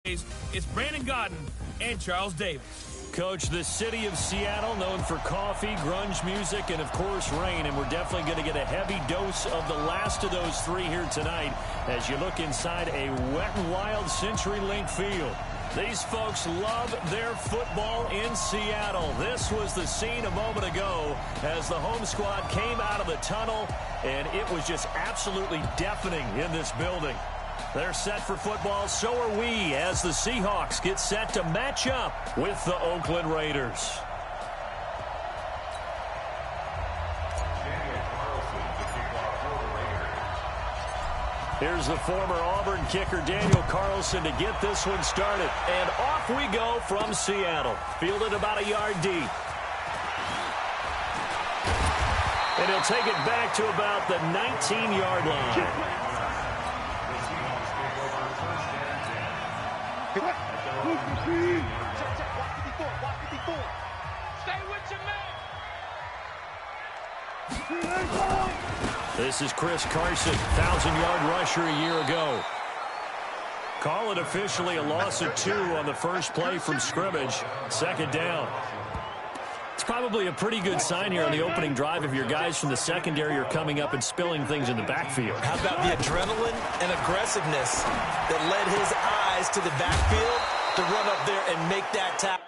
It's Brandon Godden and Charles Davis. Coach, the city of Seattle, known for coffee, grunge music, and, of course, rain. And we're definitely going to get a heavy dose of the last of those three here tonight as you look inside a wet and wild CenturyLink field. These folks love their football in Seattle. This was the scene a moment ago as the home squad came out of the tunnel, and it was just absolutely deafening in this building. They're set for football, so are we, as the Seahawks get set to match up with the Oakland Raiders. Here's the former Auburn kicker, Daniel Carlson, to get this one started. And off we go from Seattle. Fielded about a yard deep. And he'll take it back to about the 19-yard line. This is Chris Carson, 1,000-yard rusher a year ago. Call it officially a loss of 2 on the first play from scrimmage. Second down. It's probably a pretty good sign here on the opening drive if your guys from the secondary are coming up and spilling things in the backfield. How about the adrenaline and aggressiveness that led his eyes to the backfield to run up there and make that tackle?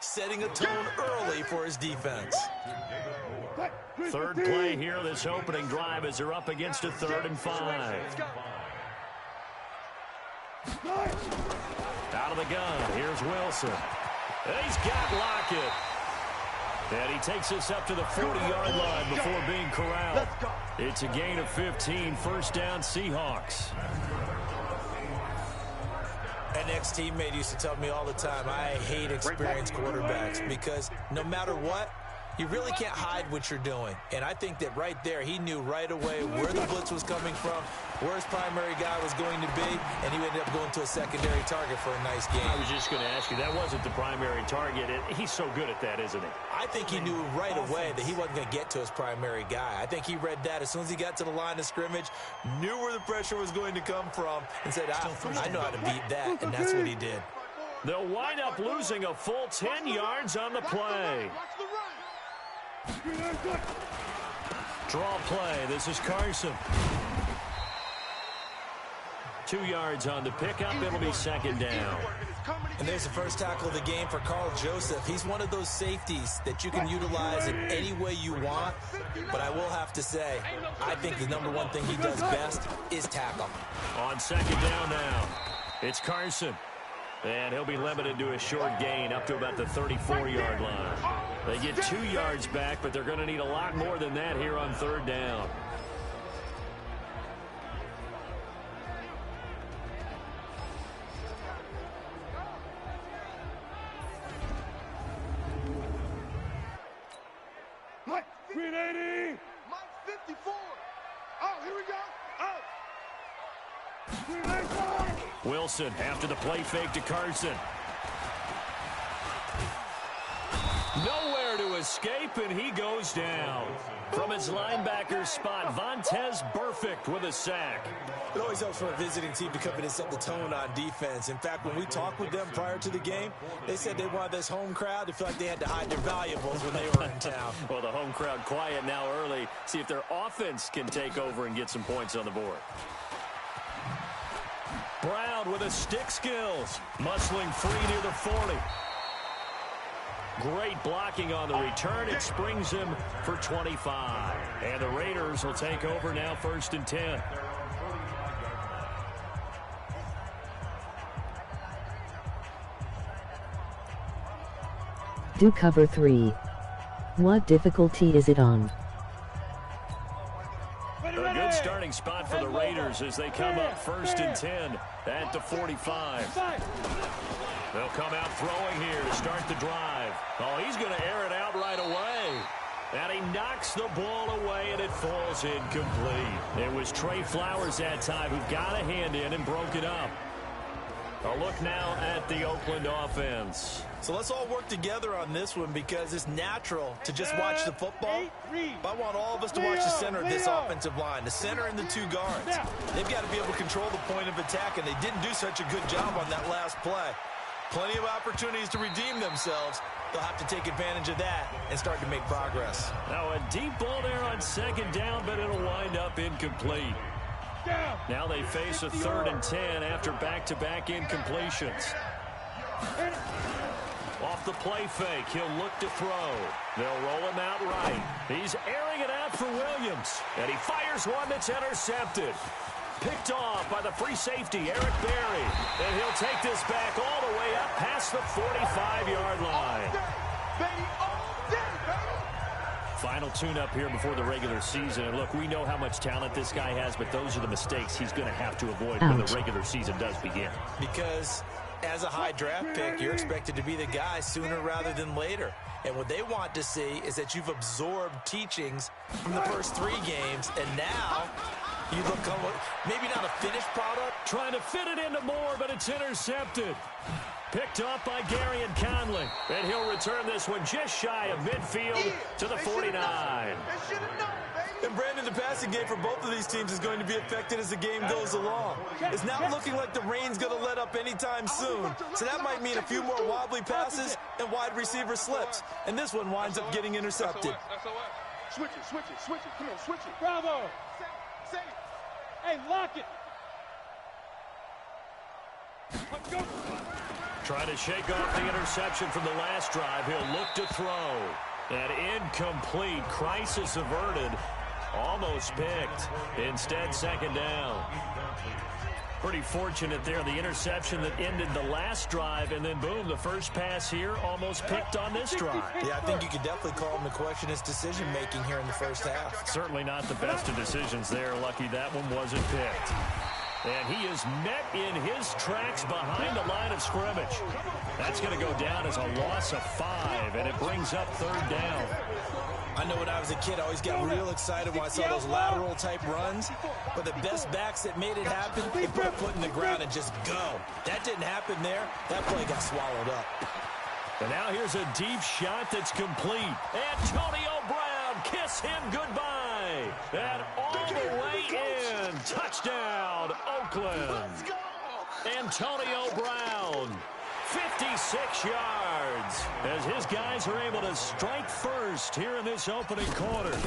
Setting a tone early for his defense. Third play here, this opening drive, as they're up against a 3rd and 5. Out of the gun, here's Wilson. He's got Lockett. And he takes us up to the 40-yard line before being corralled. It's a gain of 15, first down Seahawks. An ex-teammate used to tell me all the time, I hate experienced quarterbacks because no matter what, you really can't hide what you're doing. And I think that right there, he knew right away where the blitz was coming from, where his primary guy was going to be, and he ended up going to a secondary target for a nice game. I was just going to ask you, that wasn't the primary target. He's so good at that, isn't he? I think he knew right away that he wasn't going to get to his primary guy. I think he read that as soon as he got to the line of scrimmage, knew where the pressure was going to come from, and said, I know how to beat that, and that's what he did. They'll wind up losing a full 10 yards on the play. Draw play. This is Carson. 2 yards on the pickup. It'll be second down. And there's the first tackle of the game for Carl Joseph. He's one of those safeties that you can utilize in any way you want. But I will have to say, I think the number one thing he does best is tackle. On second down now, it's Carson. And he'll be limited to a short gain up to about the 34-yard line. They get 2 yards back, but they're going to need a lot more than that here on third down. Mike, 380. Mike, 54. Oh, here we go. Oh. Wilson after the play fake to Carson. Nowhere to escape, and he goes down. From his linebacker spot, Vontaze Burfict with a sack. It always helps for a visiting team to come in and set the tone on defense. In fact, when we talked with them prior to the game, they said they wanted this home crowd to feel like they had to hide their valuables when they were in town. Well, the home crowd quiet now early. See if their offense can take over and get some points on the board. Brown with his stick skills. Muscling free near the 40. Great blocking on the return. It springs him for 25. And the Raiders will take over now, 1st and 10. Do cover 3. What difficulty is it on? A good starting spot for the Raiders as they come up 1st and 10 at the 45. They'll come out throwing here to start the drive. Oh, he's going to air it out right away. And he knocks the ball away, and it falls incomplete. It was Trey Flowers that time who got a hand in and broke it up. A look now at the Oakland offense. So let's all work together on this one because it's natural to just watch the football. But I want all of us to watch the center of this offensive line, the center and the 2 guards. They've got to be able to control the point of attack, and they didn't do such a good job on that last play. Plenty of opportunities to redeem themselves. They'll have to take advantage of that and start to make progress. Now a deep ball there on 2nd down, but it'll wind up incomplete. Now they face a 3rd and 10 after back-to-back incompletions. Off the play fake, he'll look to throw. They'll roll him out right. He's airing it out for Williams. And he fires one that's intercepted. Picked off by the free safety, Eric Berry. And he'll take this back all the way up past the 45-yard line. Final tune-up here before the regular season. And look, we know how much talent this guy has, but those are the mistakes he's going to have to avoid when the regular season does begin. Because as a high draft pick, you're expected to be the guy sooner rather than later. And what they want to see is that you've absorbed teachings from the first 3 games, and now you look maybe not a finished product. Trying to fit it into Moore, but it's intercepted. Picked off by Gary and Conley. And he'll return this one just shy of midfield to the 49. And Brandon, the passing game for both of these teams is going to be affected as the game goes along. It's not looking like the rain's going to let up anytime soon. So that might mean a few more wobbly passes and wide receiver slips. And this one winds up getting intercepted. Switch it. Come on, switch it. Bravo. Say it. Hey, lock it. Let's go. Trying to shake off the interception from the last drive. He'll look to throw. And incomplete. Crisis averted. Almost picked. Instead, 2nd down. Pretty fortunate there. The interception that ended the last drive, and then boom, the first pass here almost picked on this drive. Yeah, I think you could definitely call him to question his decision-making here in the first half. Certainly not the best of decisions there. Lucky that one wasn't picked. And he is met in his tracks behind the line of scrimmage. That's going to go down as a loss of 5, and it brings up 3rd down. I know when I was a kid, I always got real excited when I saw those lateral-type runs. But the best backs that made it happen, they put a foot in the ground and just go. That didn't happen there. That play got swallowed up. And now here's a deep shot that's complete. Antonio Brown, kiss him goodbye. And all the way in. Touchdown, Oakland. Antonio Brown, 56 yards, as his guys are able to strike first here in this opening quarter.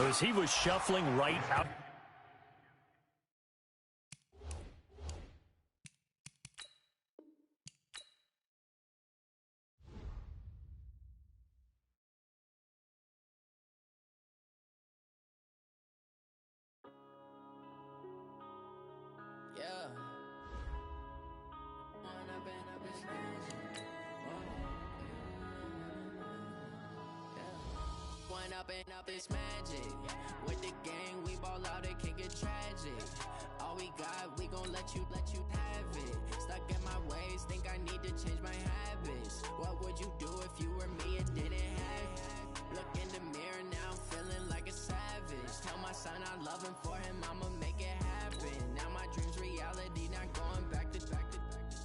As he was shuffling right out. Up is magic. With the gang, we ball out, it can get tragic. All we got, we gon' let you have it. Stuck in my ways, think I need to change my habits. What would you do if you were me and didn't have it? Look in the mirror, now I'm feeling like a savage. Tell my son I love him, for him I'ma make it happen. Now my dream's reality, not going back to.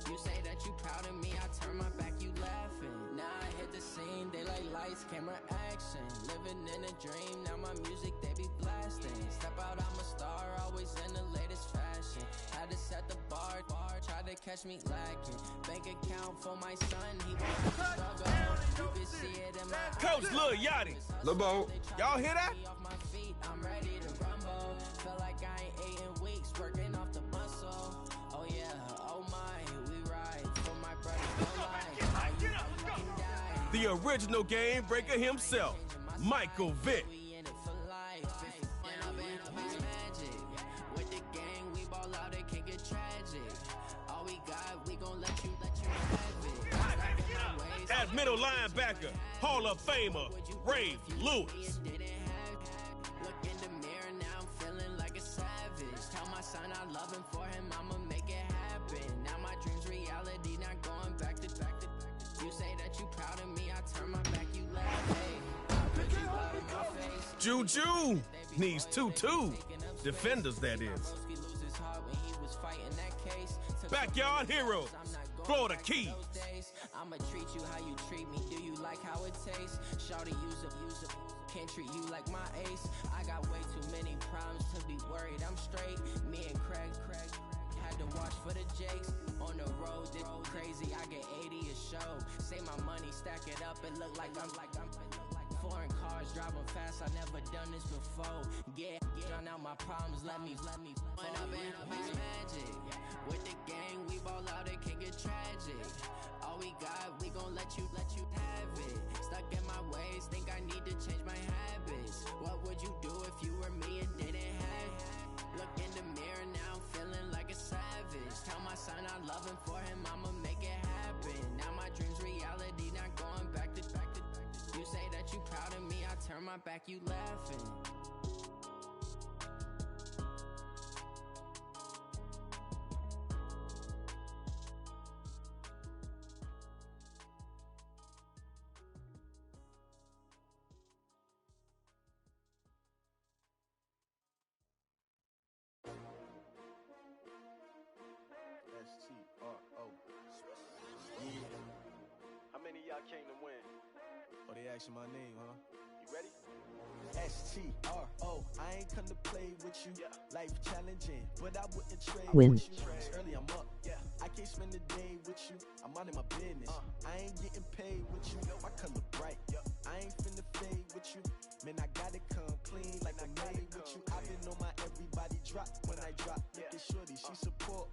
You say that you proud of me, I turn my back, you laughing. Now I hit the scene, they like lights, camera, action. Living in a dream, now my music, they be blasting. Step out, I'm a star, always in the latest fashion. Had to set the bar, try to catch me lacking. Bank account for my son, he wants to struggle. You can see it in my Coach Lil Yachty. Lil Bo, y'all hear that? off my feet, I'm ready to rumble. Feel like I ain't ate in weeks, working off the muscle. Oh yeah, oh my, we ride for my brother, no lie. the original game breaker himself, Michael Vick. At middle linebacker, Hall of Famer, Ray Lewis. Look in the mirror, now I'm feeling like a savage. Tell my son I love him, for him I'ma make it happen. Now my dream's reality, not going back to. You say that you proud of me, I turn my back, you laugh. Hey, I put you out in my face. Juju needs 2-2 defenders, that is. Backyard hero, Florida Keys. I'ma treat you how you treat me. Do you like how it tastes? Shawty, use up. Can't treat you like my ace. I got way too many problems to be worried. I'm straight. Me and Craig had to watch for the Jakes. On the road, this crazy. I get 80 a show. Say my money, stack it up. It look like I'm foreign cars driving fast. I never done this before. Get drown out my problems. Let me. When up in magic. With the gang, we ball out. It can get tragic. All we got, we gon' let you have it. Stuck in my ways, think I need to change my habits. What would you do if you were me and didn't have it? Look in the mirror, now I'm feeling like a savage. Tell my son I love him, for him I'ma make it happen. Now my dream's reality, not going back to. You say that you proud of me, I turn my back, you laughing. Came to win. Oh, they asking my name, huh? You ready? STRO. I ain't come to play with you. Yeah. Life challenging, but I wouldn't trade Win. with you. It's early, I'm up. Yeah. I can't spend the day with you. I'm out of my business. I ain't getting paid with you. My color bright. I ain't finna fade with you. Man, I gotta come clean like I made with you. I've been on my everybody drop when I drop. Look at shorty, she support.